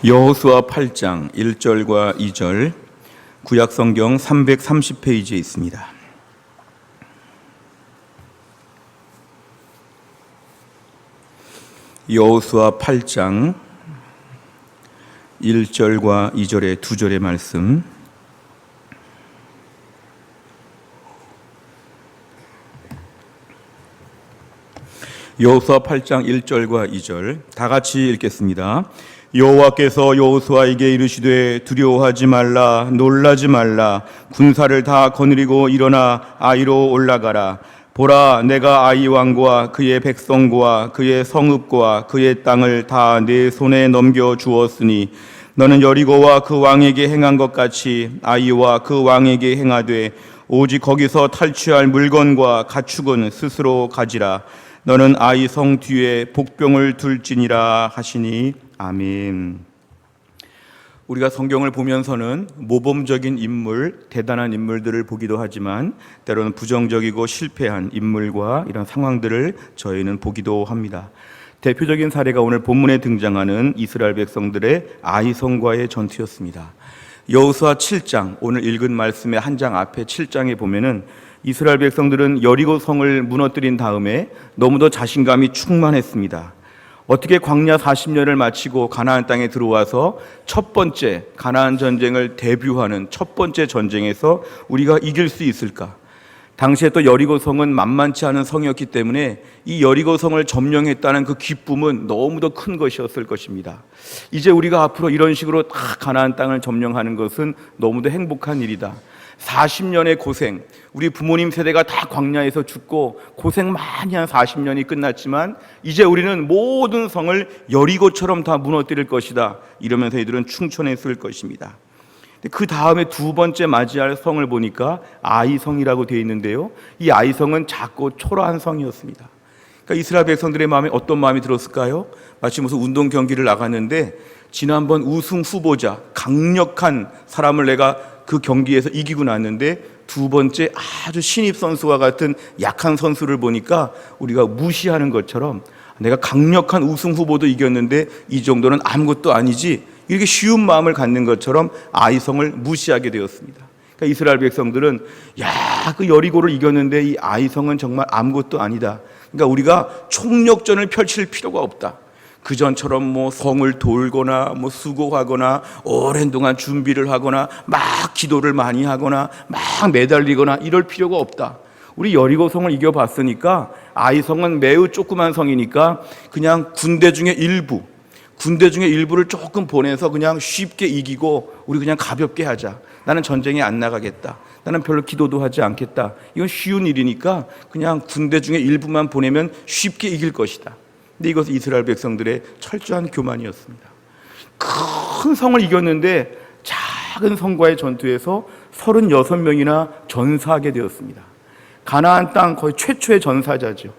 여호수아 8장 1절과 2절 구약성경 330페이지에 있습니다. 여호수아 8장 1절과 2절의 두 절의 말씀. 여호수아 8장 1절과 2절 다 같이 읽겠습니다. 여호와께서 여호수아에게 이르시되 두려워하지 말라, 놀라지 말라. 군사를 다 거느리고 일어나 아이로 올라가라. 보라, 내가 아이 왕과 그의 백성과 그의 성읍과 그의 땅을 다 내 손에 넘겨 주었으니 너는 여리고와 그 왕에게 행한 것 같이 아이와 그 왕에게 행하되 오직 거기서 탈취할 물건과 가축은 스스로 가지라. 너는 아이 성 뒤에 복병을 둘지니라 하시니 아멘. 우리가 성경을 보면서는 모범적인 인물, 대단한 인물들을 보기도 하지만 때로는 부정적이고 실패한 인물과 이런 상황들을 저희는 보기도 합니다. 대표적인 사례가 오늘 본문에 등장하는 이스라엘 백성들의 아이성과의 전투였습니다. 여호수아 7장, 오늘 읽은 말씀의 한 장 앞에 7장에 보면은 이스라엘 백성들은 여리고 성을 무너뜨린 다음에 너무도 자신감이 충만했습니다. 어떻게 광야 40년을 마치고 가나안 땅에 들어와서 첫 번째 가나안 전쟁을 데뷔하는 첫 번째 전쟁에서 우리가 이길 수 있을까? 당시에 또 여리고 성은 만만치 않은 성이었기 때문에 이 여리고 성을 점령했다는 그 기쁨은 너무도 큰 것이었을 것입니다. 이제 우리가 앞으로 이런 식으로 다 가나안 땅을 점령하는 것은 너무도 행복한 일이다. 40년의 고생, 우리 부모님 세대가 다 광야에서 죽고 고생 많이 한 40년이 끝났지만 이제 우리는 모든 성을 여리고처럼 다 무너뜨릴 것이다. 이러면서 이들은 충천했을 것입니다. 그 다음에 두 번째 맞이할 성을 보니까 아이성이라고 되어 있는데요, 이 아이성은 작고 초라한 성이었습니다. 그러니까 이스라엘 백성들의 마음에 어떤 마음이 들었을까요? 마치 무슨 운동 경기를 나갔는데 지난번 우승 후보자 강력한 사람을 내가 그 경기에서 이기고 났는데 두 번째 아주 신입 선수와 같은 약한 선수를 보니까 우리가 무시하는 것처럼 내가 강력한 우승 후보도 이겼는데 이 정도는 아무것도 아니지, 이렇게 쉬운 마음을 갖는 것처럼 아이성을 무시하게 되었습니다. 그러니까 이스라엘 백성들은 그 여리고를 이겼는데 이 아이성은 정말 아무것도 아니다. 그러니까 우리가 총력전을 펼칠 필요가 없다. 그전처럼 성을 돌거나 수고하거나 오랜 동안 준비를 하거나 막 기도를 많이 하거나 막 매달리거나 이럴 필요가 없다. 우리 여리고 성을 이겨봤으니까 아이성은 매우 조그만 성이니까 그냥 군대 중에 일부를 조금 보내서 그냥 쉽게 이기고 우리 그냥 가볍게 하자. 나는 전쟁에 안 나가겠다. 나는 별로 기도도 하지 않겠다. 이건 쉬운 일이니까 그냥 군대 중에 일부만 보내면 쉽게 이길 것이다. 근데 이것은 이스라엘 백성들의 철저한 교만이었습니다. 큰 성을 이겼는데 작은 성과의 전투에서 36명이나 전사하게 되었습니다. 가나안 땅 거의 최초의 전사자죠.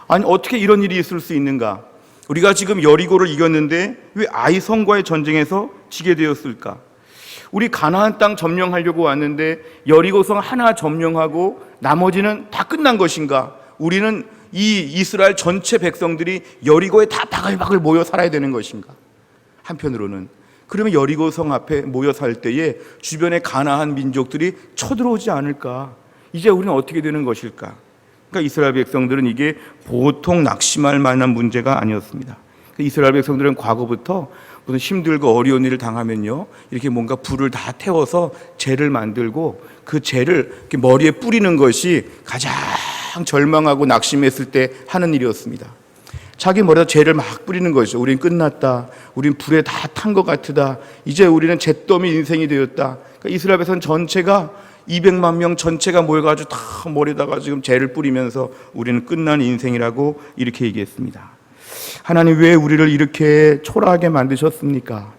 아니, 어떻게 이런 일이 있을 수 있는가? 우리가 지금 여리고를 이겼는데 왜 아이성과의 전쟁에서 지게 되었을까? 우리 가나안 땅 점령하려고 왔는데 여리고성 하나 점령하고 나머지는 다 끝난 것인가? 우리는 이 이스라엘 전체 백성들이 여리고에 다 바글바글 모여 살아야 되는 것인가? 한편으로는 그러면 여리고성 앞에 모여 살 때에 주변의 가나안 민족들이 쳐들어오지 않을까? 이제 우리는 어떻게 되는 것일까? 그러니까 이스라엘 백성들은 이게 보통 낙심할 만한 문제가 아니었습니다. 이스라엘 백성들은 과거부터 무슨 힘들고 어려운 일을 당하면요, 이렇게 뭔가 불을 다 태워서 재를 만들고 그 재를 이렇게 머리에 뿌리는 것이 가장 절망하고 낙심했을 때 하는 일이었습니다. 자기 머리에다 재를 막 뿌리는 거죠. 우린 끝났다. 우린 불에 다 탄 것 같으다. 이제 우리는 잿더미 인생이 되었다. 그러니까 이스라엘 백성 전체가 200만 명 전체가 모여가지고 다 머리에다가 지금 재를 뿌리면서 우리는 끝난 인생이라고 이렇게 얘기했습니다. 하나님, 왜 우리를 이렇게 초라하게 만드셨습니까?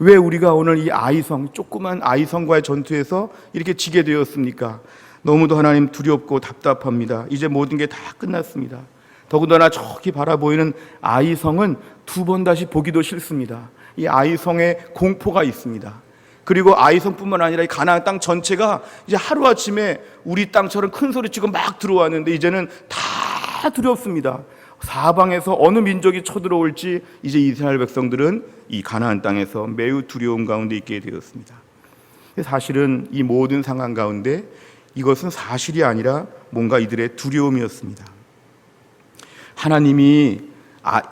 왜 우리가 오늘 이 아이성, 조그만 아이성과의 전투에서 이렇게 지게 되었습니까? 너무도 하나님 두렵고 답답합니다. 이제 모든 게 다 끝났습니다. 더군다나 저기 바라보이는 아이성은 두 번 다시 보기도 싫습니다. 이 아이성에 공포가 있습니다. 그리고 아이성뿐만 아니라 이 가나안 땅 전체가 이제 하루아침에 우리 땅처럼 큰 소리 치고 막 들어왔는데 이제는 다 두렵습니다. 사방에서 어느 민족이 쳐들어올지 이제 이스라엘 백성들은 이 가나안 땅에서 매우 두려움 가운데 있게 되었습니다. 사실은 이 모든 상황 가운데 이것은 사실이 아니라 뭔가 이들의 두려움이었습니다. 하나님이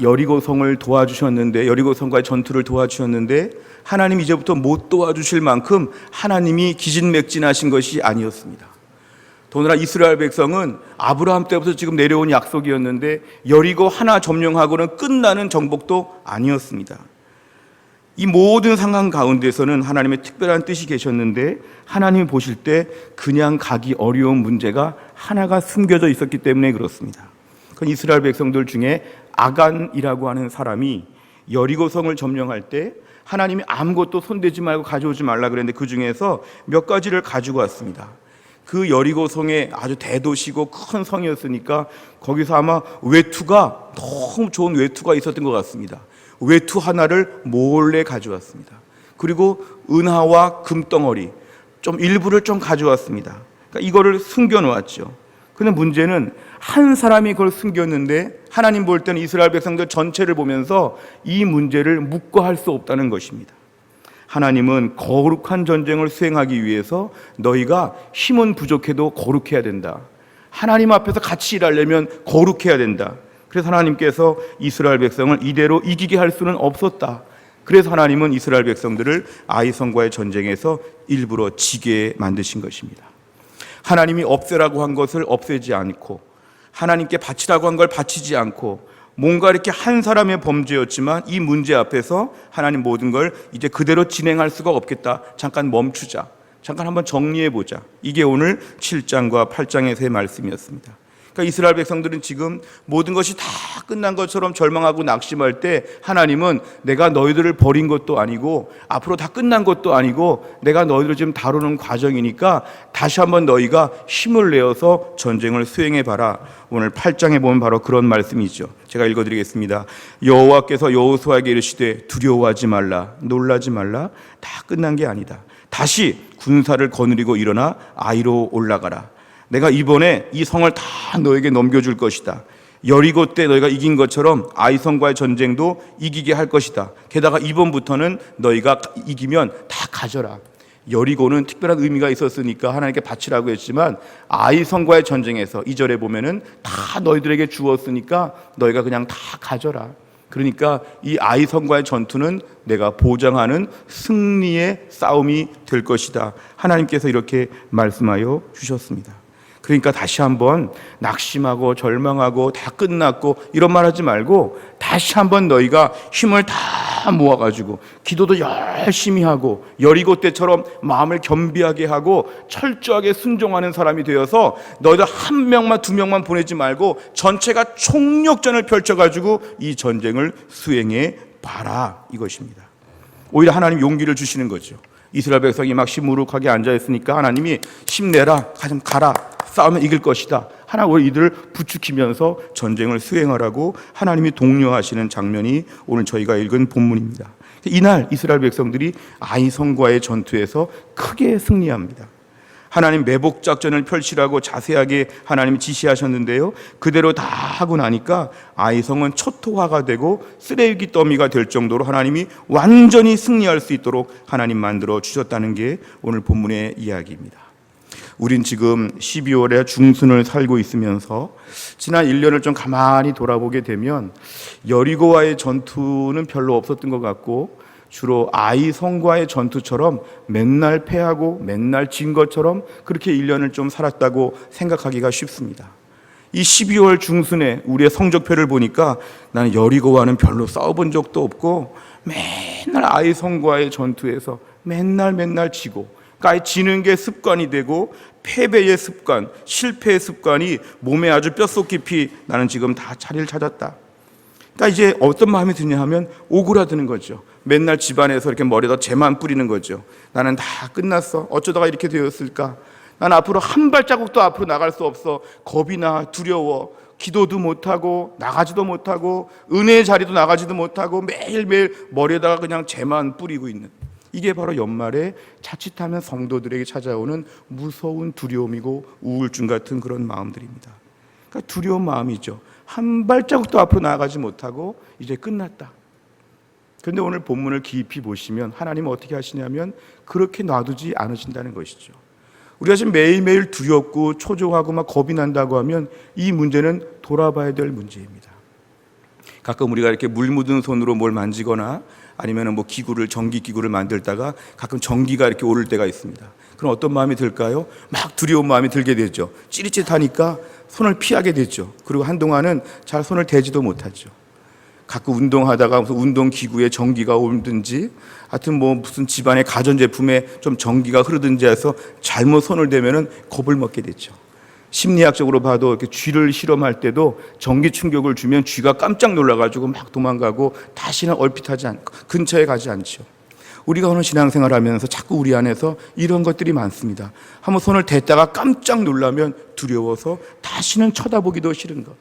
여리고성을 도와주셨는데, 여리고성과의 전투를 도와주셨는데 하나님 이제부터 못 도와주실 만큼 하나님이 기진맥진하신 것이 아니었습니다. 더구나 이스라엘 백성은 아브라함 때부터 지금 내려온 약속이었는데 여리고 하나 점령하고는 끝나는 정복도 아니었습니다. 이 모든 상황 가운데서는 하나님의 특별한 뜻이 계셨는데 하나님이 보실 때 그냥 가기 어려운 문제가 하나가 숨겨져 있었기 때문에 그렇습니다. 그건 이스라엘 백성들 중에 아간이라고 하는 사람이 여리고성을 점령할 때 하나님이 아무것도 손대지 말고 가져오지 말라 그랬는데 그 중에서 몇 가지를 가지고 왔습니다. 그 여리고성에 아주 대도시고 큰 성이었으니까 거기서 아마 외투가 너무 좋은 외투가 있었던 것 같습니다. 외투 하나를 몰래 가져왔습니다. 그리고 은하와 금덩어리 좀 일부를 좀 가져왔습니다. 그러니까 이거를 숨겨놓았죠. 근데 문제는 한 사람이 그걸 숨겼는데 하나님 볼 때는 이스라엘 백성들 전체를 보면서 이 문제를 묵과할 수 없다는 것입니다. 하나님은 거룩한 전쟁을 수행하기 위해서 너희가 힘은 부족해도 거룩해야 된다. 하나님 앞에서 같이 일하려면 거룩해야 된다. 그래서 하나님께서 이스라엘 백성을 이대로 이기게 할 수는 없었다. 그래서 하나님은 이스라엘 백성들을 아이성과의 전쟁에서 일부러 지게 만드신 것입니다. 하나님이 없애라고 한 것을 없애지 않고 하나님께 바치라고 한 걸 바치지 않고 뭔가 이렇게 한 사람의 범죄였지만 이 문제 앞에서 하나님 모든 걸 이제 그대로 진행할 수가 없겠다. 잠깐 멈추자. 잠깐 한번 정리해보자. 이게 오늘 7장과 8장에서의 말씀이었습니다. 그러니까 이스라엘 백성들은 지금 모든 것이 다 끝난 것처럼 절망하고 낙심할 때 하나님은 내가 너희들을 버린 것도 아니고 앞으로 다 끝난 것도 아니고 내가 너희들을 지금 다루는 과정이니까 다시 한번 너희가 힘을 내어서 전쟁을 수행해봐라. 오늘 8장에 보면 바로 그런 말씀이죠. 제가 읽어드리겠습니다. 여호와께서 여호수아에게 이르시되 두려워하지 말라, 놀라지 말라. 다 끝난 게 아니다. 다시 군사를 거느리고 일어나 아이로 올라가라. 내가 이번에 이 성을 다 너에게 넘겨줄 것이다. 여리고 때 너희가 이긴 것처럼 아이성과의 전쟁도 이기게 할 것이다. 게다가 이번부터는 너희가 이기면 다 가져라. 여리고는 특별한 의미가 있었으니까 하나님께 바치라고 했지만 아이성과의 전쟁에서 2절에 보면은 다 너희들에게 주었으니까 너희가 그냥 다 가져라. 그러니까 이 아이성과의 전투는 내가 보장하는 승리의 싸움이 될 것이다. 하나님께서 이렇게 말씀하여 주셨습니다. 그러니까 다시 한번 낙심하고 절망하고 다 끝났고 이런 말 하지 말고 다시 한번 너희가 힘을 다 모아가지고 기도도 열심히 하고 여리고 때처럼 마음을 겸비하게 하고 철저하게 순종하는 사람이 되어서 너희들 한 명만 두 명만 보내지 말고 전체가 총력전을 펼쳐가지고 이 전쟁을 수행해 봐라 이것입니다. 오히려 하나님 용기를 주시는 거죠. 이스라엘 백성이 막 시무룩하게 앉아있으니까 하나님이 힘내라, 가라, 싸우면 이길 것이다. 하나님 이들을 부추기면서 전쟁을 수행하라고 하나님이 독려하시는 장면이 오늘 저희가 읽은 본문입니다. 이날 이스라엘 백성들이 아이성과의 전투에서 크게 승리합니다. 하나님 매복 작전을 펼치라고 자세하게 하나님이 지시하셨는데요. 그대로 다 하고 나니까 아이성은 초토화가 되고 쓰레기 더미가 될 정도로 하나님이 완전히 승리할 수 있도록 하나님 만들어 주셨다는 게 오늘 본문의 이야기입니다. 우린 지금 12월의 중순을 살고 있으면서 지난 1년을 좀 가만히 돌아보게 되면 여리고와의 전투는 별로 없었던 것 같고 주로 아이성과의 전투처럼 맨날 패하고 맨날 진 것처럼 그렇게 1년을 좀 살았다고 생각하기가 쉽습니다. 이 12월 중순에 우리의 성적표를 보니까 나는 여리고와는 별로 싸워본 적도 없고 맨날 아이성과의 전투에서 맨날 지고 그러니까 지는 게 습관이 되고 패배의 습관, 실패의 습관이 몸에 아주 뼛속 깊이 나는 지금 다 자리를 찾았다. 그러니까 이제 어떤 마음이 드냐 하면 오그라드는 거죠. 맨날 집안에서 이렇게 머리에다 재만 뿌리는 거죠. 나는 다 끝났어. 어쩌다가 이렇게 되었을까? 난 앞으로 한 발자국도 앞으로 나갈 수 없어. 겁이 나, 두려워. 기도도 못하고 나가지도 못하고 은혜의 자리도 나가지도 못하고 매일매일 머리에다가 그냥 재만 뿌리고 있는, 이게 바로 연말에 자칫하면 성도들에게 찾아오는 무서운 두려움이고 우울증 같은 그런 마음들입니다. 그러니까 두려운 마음이죠. 한 발자국도 앞으로 나아가지 못하고 이제 끝났다. 그런데 오늘 본문을 깊이 보시면 하나님은 어떻게 하시냐면 그렇게 놔두지 않으신다는 것이죠. 우리가 지금 매일매일 두렵고 초조하고 막 겁이 난다고 하면 이 문제는 돌아봐야 될 문제입니다. 가끔 우리가 이렇게 물 묻은 손으로 뭘 만지거나 아니면 뭐 전기기구를 만들다가 가끔 전기가 이렇게 오를 때가 있습니다. 그럼 어떤 마음이 들까요? 막 두려운 마음이 들게 되죠. 찌릿찌릿하니까 손을 피하게 되죠. 그리고 한동안은 잘 손을 대지도 못하죠. 가끔 운동하다가 무슨 운동기구에 전기가 오든지 하여튼 뭐 무슨 집안의 가전제품에 좀 전기가 흐르든지 해서 잘못 손을 대면은 겁을 먹게 되죠. 심리학적으로 봐도 이렇게 쥐를 실험할 때도 전기 충격을 주면 쥐가 깜짝 놀라가지고 막 도망가고 다시는 얼핏하지 않고 근처에 가지 않죠. 우리가 오늘 신앙생활 하면서 자꾸 우리 안에서 이런 것들이 많습니다. 한번 손을 댔다가 깜짝 놀라면 두려워서 다시는 쳐다보기도 싫은 것.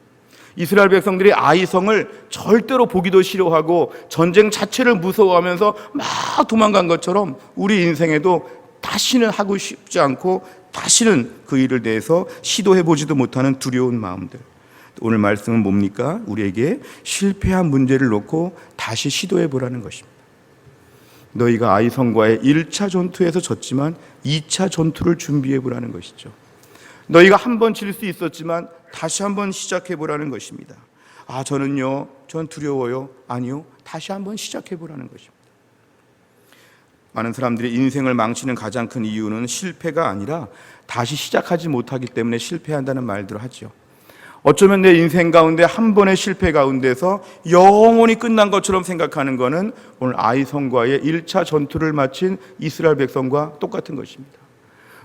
이스라엘 백성들이 아이성을 절대로 보기도 싫어하고 전쟁 자체를 무서워하면서 막 도망간 것처럼 우리 인생에도 다시는 하고 싶지 않고 다시는 그 일을 대해서 시도해보지도 못하는 두려운 마음들. 오늘 말씀은 뭡니까? 우리에게 실패한 문제를 놓고 다시 시도해보라는 것입니다. 너희가 아이성과의 1차 전투에서 졌지만 2차 전투를 준비해보라는 것이죠. 너희가 한 번 질 수 있었지만 다시 한번 시작해보라는 것입니다. 전 두려워요. 아니요, 다시 한번 시작해보라는 것입니다. 많은 사람들이 인생을 망치는 가장 큰 이유는 실패가 아니라 다시 시작하지 못하기 때문에 실패한다는 말들을 하죠. 어쩌면 내 인생 가운데 한 번의 실패 가운데서 영원히 끝난 것처럼 생각하는 것은 오늘 아이성과의 1차 전투를 마친 이스라엘 백성과 똑같은 것입니다.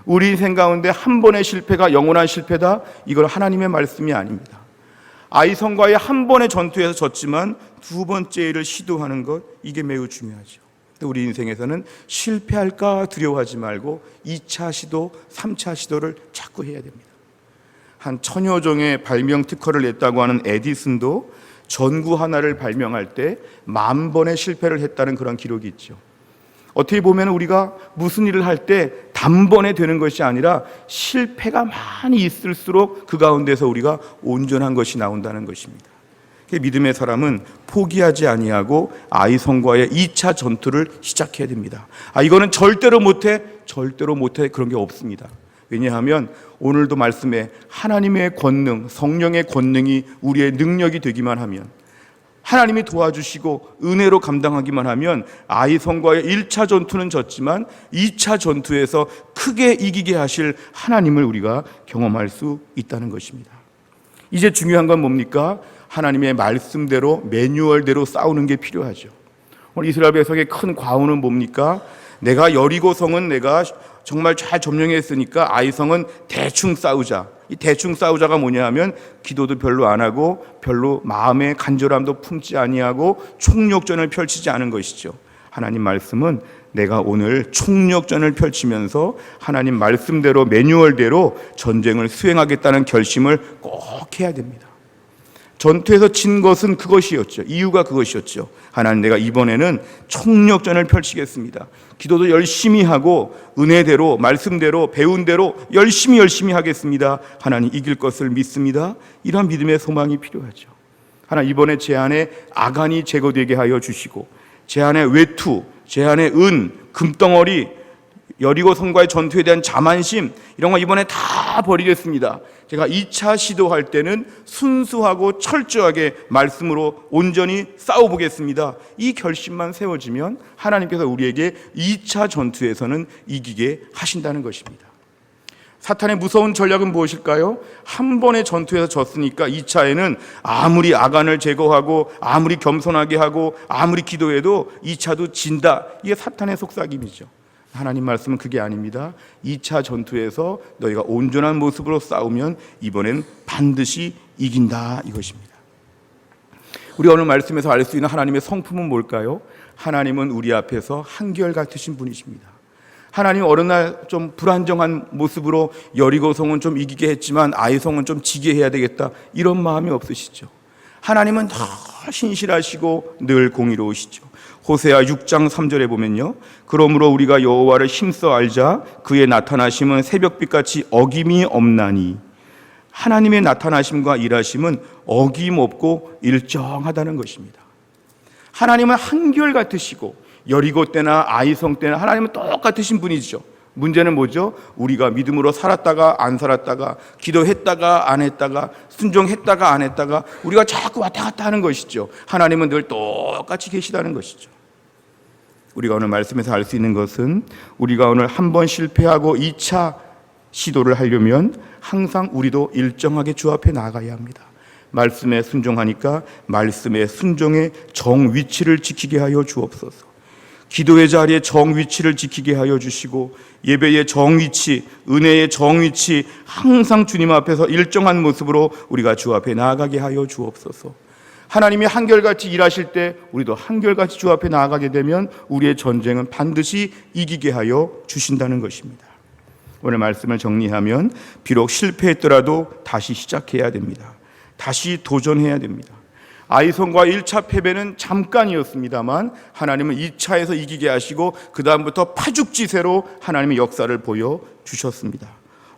우리 인생 가운데 한 번의 실패가 영원한 실패다? 이건 하나님의 말씀이 아닙니다. 아이성과의 한 번의 전투에서 졌지만 두 번째 일을 시도하는 것, 이게 매우 중요하죠. 우리 인생에서는 실패할까 두려워하지 말고 2차 시도, 3차 시도를 자꾸 해야 됩니다. 한 1000여 종의 발명 특허를 냈다고 하는 에디슨도 전구 하나를 발명할 때 10,000번의 실패를 했다는 그런 기록이 있죠. 어떻게 보면 우리가 무슨 일을 할 때 단번에 되는 것이 아니라 실패가 많이 있을수록 그 가운데서 우리가 온전한 것이 나온다는 것입니다. 믿음의 사람은 포기하지 아니하고 아이성과의 2차 전투를 시작해야 됩니다. 이거는 절대로 못해 그런 게 없습니다. 왜냐하면 오늘도 말씀에 하나님의 권능, 성령의 권능이 우리의 능력이 되기만 하면, 하나님이 도와주시고 은혜로 감당하기만 하면 아이성과의 1차 전투는 졌지만 2차 전투에서 크게 이기게 하실 하나님을 우리가 경험할 수 있다는 것입니다. 이제 중요한 건 뭡니까? 하나님의 말씀대로, 매뉴얼대로 싸우는 게 필요하죠. 오늘 이스라엘 백성의 큰 과오는 뭡니까? 내가 여리고성은 내가 정말 잘 점령했으니까 아이성은 대충 싸우자. 이 대충 싸우자가 뭐냐 하면 기도도 별로 안 하고 별로 마음의 간절함도 품지 아니하고 총력전을 펼치지 않은 것이죠. 하나님 말씀은 내가 오늘 총력전을 펼치면서 하나님 말씀대로 매뉴얼대로 전쟁을 수행하겠다는 결심을 꼭 해야 됩니다. 전투에서 진 것은 그것이었죠. 이유가 그것이었죠. 하나님, 내가 이번에는 총력전을 펼치겠습니다. 기도도 열심히 하고 은혜대로, 말씀대로, 배운 대로 열심히 하겠습니다. 하나님, 이길 것을 믿습니다. 이런 믿음의 소망이 필요하죠. 하나님, 이번에 제 안에 악한이 제거되게 하여 주시고 제 안에 외투, 제 안에 은, 금덩어리, 여리고성과의 전투에 대한 자만심, 이런 거 이번에 다 버리겠습니다. 제가 2차 시도할 때는 순수하고 철저하게 말씀으로 온전히 싸워보겠습니다. 이 결심만 세워지면 하나님께서 우리에게 2차 전투에서는 이기게 하신다는 것입니다. 사탄의 무서운 전략은 무엇일까요? 한 번의 전투에서 졌으니까 2차에는 아무리 악한을 제거하고 아무리 겸손하게 하고 아무리 기도해도 2차도 진다. 이게 사탄의 속삭임이죠. 하나님 말씀은 그게 아닙니다. 2차 전투에서 너희가 온전한 모습으로 싸우면 이번엔 반드시 이긴다, 이것입니다. 우리 오늘 말씀에서 알 수 있는 하나님의 성품은 뭘까요? 하나님은 우리 앞에서 한결같으신 분이십니다. 하나님 어느 날 좀 불안정한 모습으로 여리고성은 좀 이기게 했지만 아이성은 좀 지게 해야 되겠다, 이런 마음이 없으시죠. 하나님은 늘 신실하시고 늘 공의로우시죠. 호세아 6장 3절에 보면요, 그러므로 우리가 여호와를 힘써 알자. 그의 나타나심은 새벽빛같이 어김이 없나니. 하나님의 나타나심과 일하심은 어김없고 일정하다는 것입니다. 하나님은 한결같으시고 여리고 때나 아이성 때나 하나님은 똑같으신 분이죠. 문제는 뭐죠? 우리가 믿음으로 살았다가 안 살았다가, 기도했다가 안 했다가, 순종했다가 안 했다가 우리가 자꾸 왔다 갔다 하는 것이죠. 하나님은 늘 똑같이 계시다는 것이죠. 우리가 오늘 말씀에서 알 수 있는 것은 우리가 오늘 한 번 실패하고 2차 시도를 하려면 항상 우리도 일정하게 주 앞에 나가야 합니다. 말씀에 순종하니까 말씀의 순종의 정 위치를 지키게 하여 주옵소서. 기도의 자리에 정 위치를 지키게 하여 주시고 예배의 정 위치, 은혜의 정 위치 항상 주님 앞에서 일정한 모습으로 우리가 주 앞에 나아가게 하여 주옵소서. 하나님이 한결같이 일하실 때 우리도 한결같이 주 앞에 나아가게 되면 우리의 전쟁은 반드시 이기게 하여 주신다는 것입니다. 오늘 말씀을 정리하면 비록 실패했더라도 다시 시작해야 됩니다. 다시 도전해야 됩니다. 아이성과 1차 패배는 잠깐이었습니다만 하나님은 2차에서 이기게 하시고 그 다음부터 파죽지세로 하나님의 역사를 보여주셨습니다.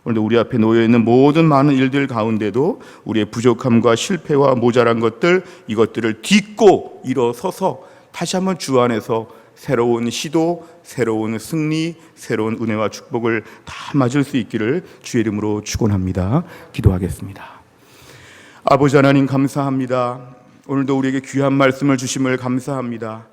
오늘도 우리 앞에 놓여있는 모든 많은 일들 가운데도 우리의 부족함과 실패와 모자란 것들, 이것들을 딛고 일어서서 다시 한번 주 안에서 새로운 시도, 새로운 승리, 새로운 은혜와 축복을 다 맞을 수 있기를 주의 이름으로 축원합니다. 기도하겠습니다. 아버지 하나님 감사합니다. 오늘도 우리에게 귀한 말씀을 주심을 감사합니다.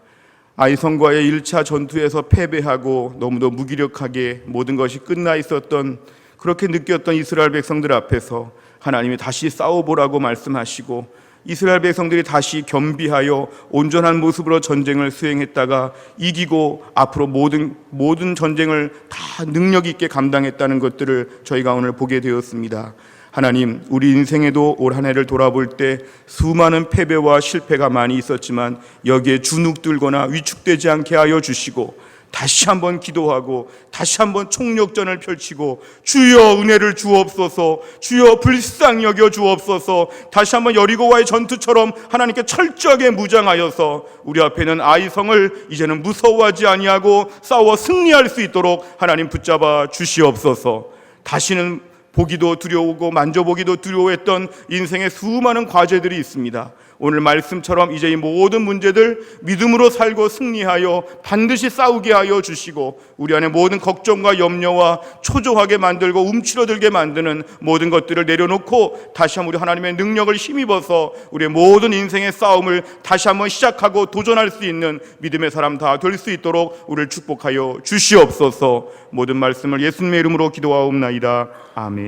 아이성과의 1차 전투에서 패배하고 너무도 무기력하게 모든 것이 끝나 있었던, 그렇게 느꼈던 이스라엘 백성들 앞에서 하나님이 다시 싸워보라고 말씀하시고 이스라엘 백성들이 다시 겸비하여 온전한 모습으로 전쟁을 수행했다가 이기고 앞으로 모든 전쟁을 다 능력 있게 감당했다는 것들을 저희가 오늘 보게 되었습니다. 하나님, 우리 인생에도 올 한 해를 돌아볼 때 수많은 패배와 실패가 많이 있었지만 여기에 주눅들거나 위축되지 않게 하여 주시고 다시 한번 기도하고 다시 한번 총력전을 펼치고 주여 은혜를 주옵소서, 주여 불쌍히 여겨 주옵소서, 다시 한번 여리고와의 전투처럼 하나님께 철저하게 무장하여서 우리 앞에 있는 아이성을 이제는 무서워하지 아니하고 싸워 승리할 수 있도록 하나님 붙잡아 주시옵소서. 다시는 보기도 두려우고 만져보기도 두려워했던 인생의 수많은 과제들이 있습니다. 오늘 말씀처럼 이제 이 모든 문제들 믿음으로 살고 승리하여 반드시 싸우게 하여 주시고 우리 안에 모든 걱정과 염려와 초조하게 만들고 움츠러들게 만드는 모든 것들을 내려놓고 다시 한번 우리 하나님의 능력을 힘입어서 우리의 모든 인생의 싸움을 다시 한번 시작하고 도전할 수 있는 믿음의 사람 다 될 수 있도록 우리를 축복하여 주시옵소서. 모든 말씀을 예수님의 이름으로 기도하옵나이다. 아멘.